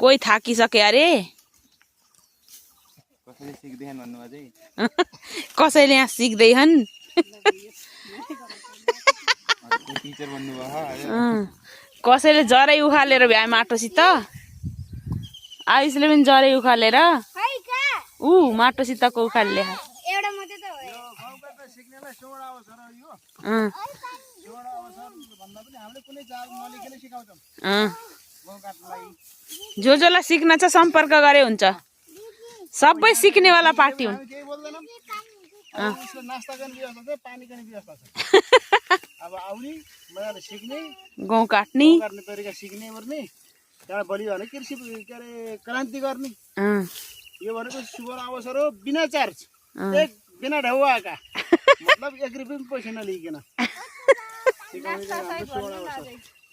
कोही थाकिसके अरे कसैले यहाँ सिक्दैछन् कसैले जरै उखालेर भ्याए माटोसित आयुषले पनि जरै उखालेर माटोसितको उखाल्ले जो जसलाई सिक्न छ सम्पर्क गरे हुन्छ सबै सिक्नेवाला पार्टी हुन् गहुँ काट्ने तरिका सिक्ने गर्ने त्यहाँ बलि भने कृषि के अरे क्रान्ति गर्ने यो भनेको सुवर्ण अवसर हो बिना चार्ज एक बिना ढौवाका मतलब 1 रुपैयाँ पनि पैसा नलिकन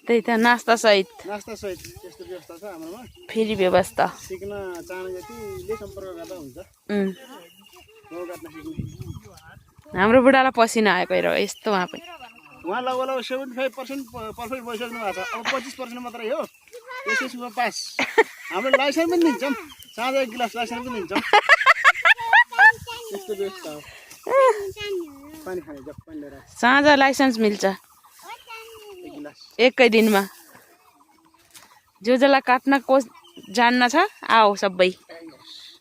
त्यही त नास्ता सहित त्यस्तो व्यवस्था छ हाम्रोमा फेरि व्यवस्था सिक्न चाहने जतिले सम्पर्क गर्दा हुन्छ गहुँ काट्न सिक्ने हाम्रो बुढालाई पसिना आएको हेर यस्तो उहाँ पनि उहाँ लगभग 75% पर्फेक्ट भइसक्नु भएको छ अब 25% मात्रै हो यसैमा पास हाम्रो लाइसेन्स पनि दिन्छौँ साझा 1 गिलास लाइसेन्स पनि दिन्छौँ त्यस्तो व्यवस्था हो पानी खाने जग पानी लिएर साझा लाइसेन्स मिल्छ 1 गिलास एकै दिनमा जो जसलाई काट्न जान्न छ आओ सबै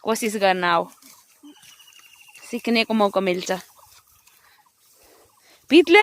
कोसिस गर्न आओ सिक्नेको मौका मिल्छ पितले